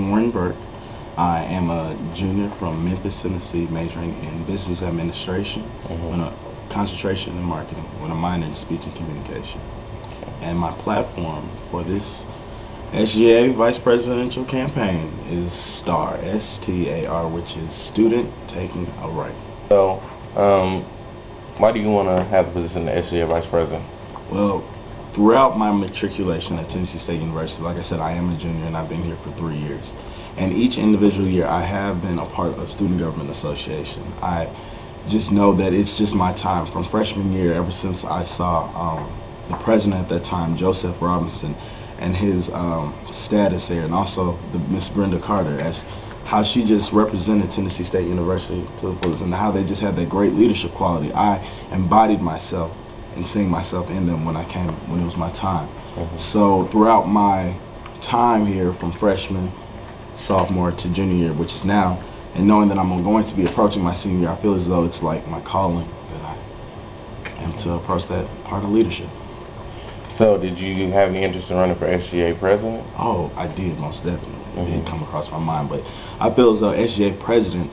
Warren Burke. I am a junior from Memphis, Tennessee, majoring in business administration with a concentration in marketing with a minor in speech and communication. And my platform for this SGA Vice Presidential campaign is STAR, S-T-A-R, which is Student Taking a Right. So, why do you want to have the position of SGA Vice President? Well, throughout my matriculation at Tennessee State University, like I said, I am a junior and I've been here for 3 years. And each individual year I have been a part of Student Government Association. I just know that it's just my time from freshman year, ever since I saw the president at that time, Joseph Robinson, and his status there, and also the Miss Brenda Carter, as how she just represented Tennessee State University to the fullest, and how they just had that great leadership quality. I embodied myself and seeing myself in them when it was my time. So throughout my time here, from freshman, sophomore to junior year, which is now, and knowing that I'm going to be approaching my senior year, I feel as though it's like my calling that I am to approach that part of leadership. So did you have any interest in running for SGA president? Oh, I did, most definitely. It didn't come across my mind, but I feel as though SGA president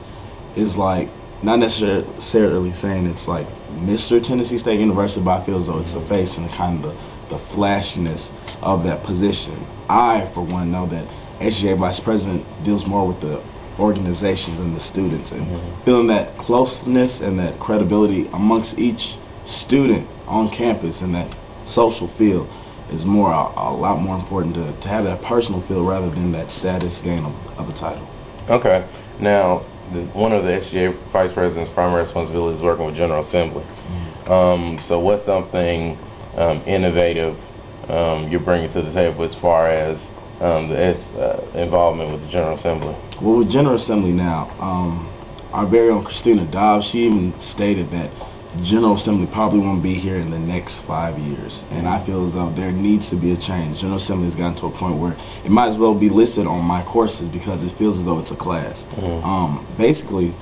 is like, not necessarily saying it's like Mr. Tennessee State University, but I feel as though it's the face and kind of the flashiness of that position. I, for one, know that SGA Vice President deals more with the organizations and the students, and feeling that closeness and that credibility amongst each student on campus in that social field is a lot more important to have that personal feel rather than that status gain of a title. Okay. Now, one of the SGA Vice President's primary responsibilities is working with General Assembly. So what's something innovative you're bringing to the table as far as the involvement with the General Assembly? Well, with General Assembly now, our very own Christina Dobbs, she even stated that General Assembly probably won't be here in the next 5 years, and I feel as though there needs to be a change. General Assembly has gotten to a point where it might as well be listed on my courses because it feels as though it's a class. Basically,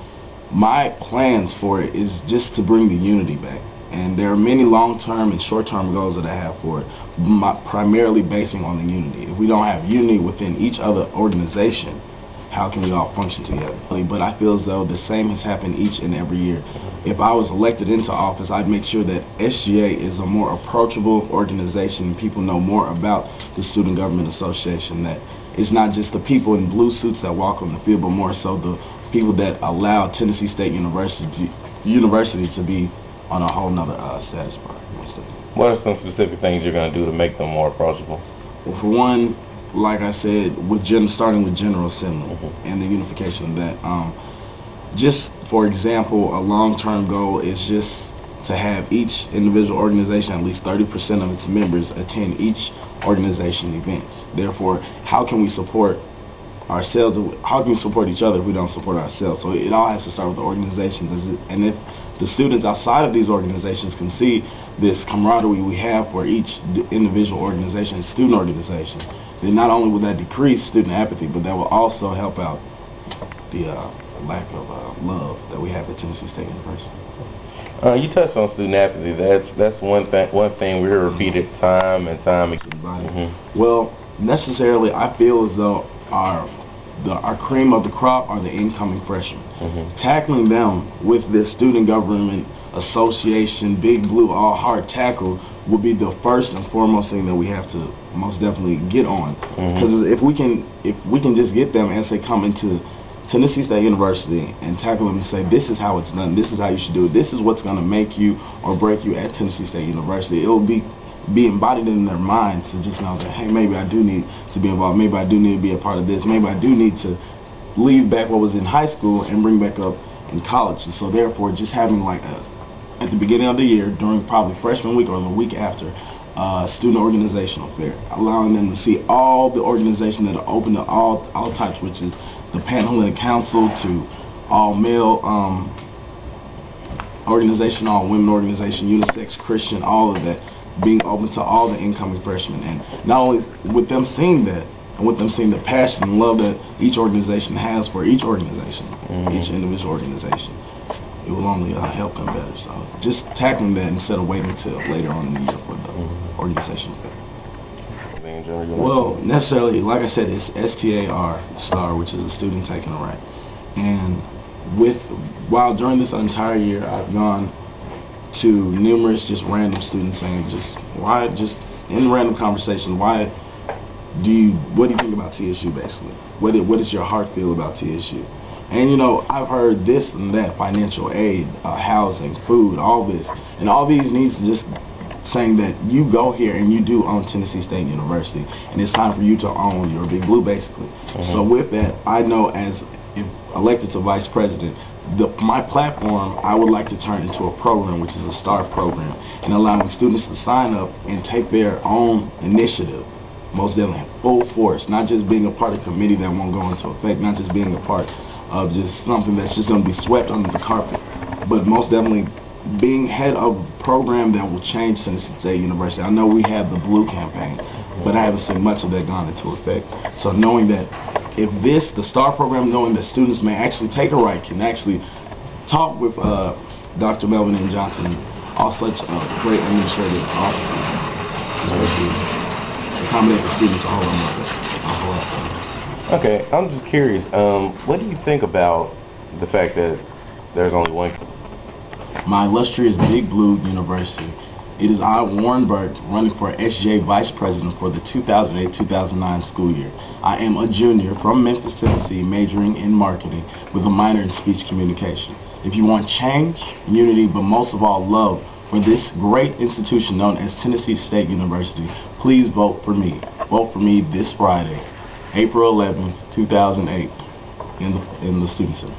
my plans for it is just to bring the unity back, and there are many long-term and short-term goals that I have for it, primarily basing on the unity. If we don't have unity within each other organization, how can we all function together? But I feel as though the same has happened each and every year. If I was elected into office, I'd make sure that SGA is a more approachable organization. People know more about the Student Government Association, that it's not just the people in blue suits that walk on the field, but more so the people that allow Tennessee State University to be on a whole nother status bar. What are some specific things you're going to do to make them more approachable? Well, for one, like I said, starting with General Assembly and the unification of that. Just for example, a long-term goal is just to have each individual organization, at least 30% of its members, attend each organization events. Therefore, how can we support ourselves? How can we support each other if we don't support ourselves? So it all has to start with the organizations. And if the students outside of these organizations can see this camaraderie we have for each individual organization, student organization, then not only will that decrease student apathy, but that will also help out the lack of love that we have at Tennessee State University. You touched on student apathy. That's one thing we hear repeated time and time again. Well, necessarily, I feel as though our cream of the crop are the incoming freshmen. Tackling them with this Student Government Association, Big Blue, all hard tackle will be the first and foremost thing that we have to most definitely get on. Because if we can just get them as they come into Tennessee State University and tackle them and say, this is how it's done, this is how you should do it, this is what's going to make you or break you at Tennessee State University, it will be embodied in their minds to just know that, hey, maybe I do need to be involved, maybe I do need to be a part of this, maybe I do need to leave back what was in high school and bring back up in college. And so therefore, just having like at the beginning of the year, during probably freshman week or the week after, student organizational fair, allowing them to see all the organizations that are open to all types, which is the Panhellenic Council to all male organization, all women organization, unisex, Christian, all of that, being open to all the incoming freshmen. And not only with them seeing that, and with them seeing the passion and love that each organization has for each organization, each individual organization, it will only help them better. So just tackling that instead of waiting until later on in the year for the organization. General University? Well, necessarily, like I said, it's STAR, STAR, which is a student taking a rank. And while during this entire year, I've gone to numerous just random students saying, just in random conversation, what do you think about TSU basically? What does your heart feel about TSU? And you know, I've heard this and that, financial aid, housing, food, all this, and all these needs just saying that you go here and you do own Tennessee State University, and it's time for you to own your Big Blue basically. So with that, I know as if elected to vice president, my platform, I would like to turn into a program, which is a STAR program, and allowing students to sign up and take their own initiative, most definitely full force, not just being a part of a committee that won't go into effect, not just being a part of just something that's just going to be swept under the carpet, but most definitely being head of a program that will change Tennessee State University. I know we have the Blue campaign, but I haven't seen much of that gone into effect. So knowing that if the STAR program, knowing that students may actually take a right, can actually talk with Dr. Melvin and Johnson, all such great administrative offices, especially accommodate the students a whole lot. Okay, I'm just curious. What do you think about the fact that there's only one? My illustrious Big Blue University. It is I, Warren Burke, running for SGA Vice President for the 2008-2009 school year. I am a junior from Memphis, Tennessee, majoring in marketing with a minor in speech communication. If you want change, unity, but most of all love for this great institution known as Tennessee State University, please vote for me. Vote for me this Friday, April 11th, 2008, in the Student Center.